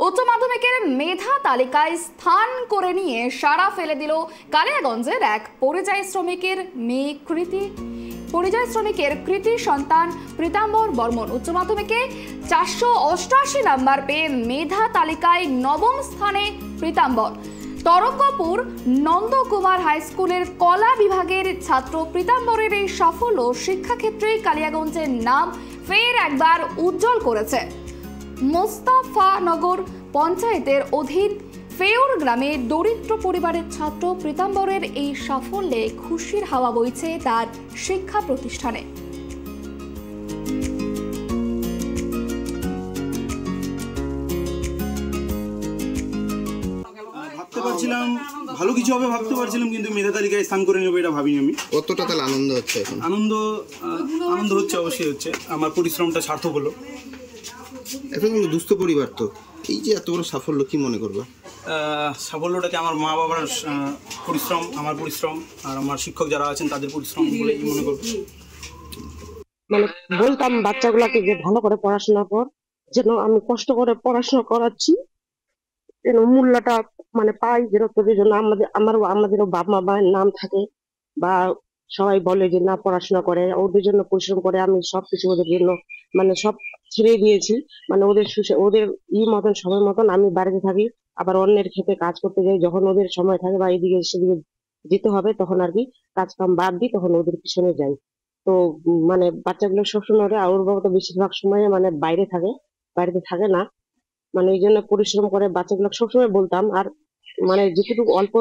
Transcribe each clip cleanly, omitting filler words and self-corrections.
উচ্চ মাধ্যমিকের মেধা তালিকায় স্থান করে নিয়ে সাড়া ফেলে দিল কালিয়াগঞ্জের এক পরিযায়ী শ্রমিকের কৃতি সন্তান প্রীতাম্বর বর্মন। উচ্চ মাধ্যমিকে 488 নাম্বার পেয়ে মেধা তালিকায় নবম স্থানে প্রীতাম্বর। তরঙ্গপুর নন্দকুমার হাই স্কুলের কলা বিভাগের ছাত্র প্রীতাম্বরের এই সাফল্য শিক্ষাক্ষেত্রে কালিয়াগঞ্জের নাম ফের একবার উজ্জ্বল করেছে। মোস্তাফানগর পঞ্চায়েতের অধীন ফেউর গ্রামে দরিদ্র পরিবারের ছাত্র প্রীতাম্বরের এই সাফল্যে খুশির হাওয়া বইছে তার শিক্ষা প্রতিষ্ঠানে। ভাবতে পারছিলাম ভালো কিছু হবে, ভাবতে পারছিলাম, কিন্তু মেধা তালিকায় স্থান করে নেবো এটা ভাবিনি আমি। কতটা তাহলে আনন্দ হচ্ছে এখন? আনন্দ হচ্ছে, অবশ্যই হচ্ছে। আমার পরিশ্রমটা সার্থক হলো। এখন কিন্তু দুস্থ পরিবার, তো এই যে এত বড় সাফল্য কি মনে করবে? সাফল্যটাকে আমার মা বাবার পরিশ্রম, আমার পরিশ্রম আর আমার শিক্ষক যারা আছেন তাদের পরিশ্রম বলেই মনে করবো। মানে বলতাম বাচ্চাগুলাকে যে ভালো করে পড়াশোনা কর, যেন আমি কষ্ট করে পড়াশোনা করাচ্ছি যেন মূল্যটা মানে পাই, যেন তোদের জন্য আমাদেরও বাবা মায়ের নাম থাকে, বা সবাই বলে যে না পড়াশোনা করে, ওদের জন্য পরিশ্রম করে। আমি সবকিছু ওদের জন্য মানে সব ছেড়ে দিয়েছি, মানে ওদের মতন সময় মতন আমি বাড়িতে থাকি, আবার অন্যের ক্ষেতে কাজ করতে যাই। যখন ওদের সময় থাকে বা এদিকে সেদিকে যেতে হবে তখন আর কি কাজ কাম বাদ দিই, তখন ওদের পিছনে যাই। তো মানে বাচ্চাগুলো সবসময় ওর বাবা তো বেশিরভাগ সময় মানে বাড়িতে থাকে না, মানে এই জন্য পরিশ্রম করে বাচ্চাগুলো সবসময় বলতাম। আর মানে যেটুকু অল্প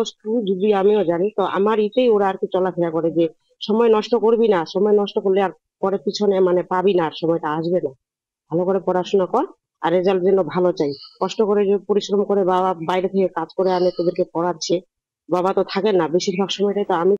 যদি আমিও জানি, তো আমার ইতেই ওরা আর কি চলাফেরা করে যে সময় নষ্ট করবি না, সময় নষ্ট করলে আর পরে পিছনে মানে পাবি না, আর সময়টা আসবে না। ভালো করে পড়াশোনা কর, আর রেজাল্ট যেন ভালো চাই। কষ্ট করে যে পরিশ্রম করে বাবা বাইরে থেকে কাজ করে আনে তোদেরকে পড়াচ্ছে, বাবা তো থাকে না বেশিরভাগ সময়টাই, তো আমি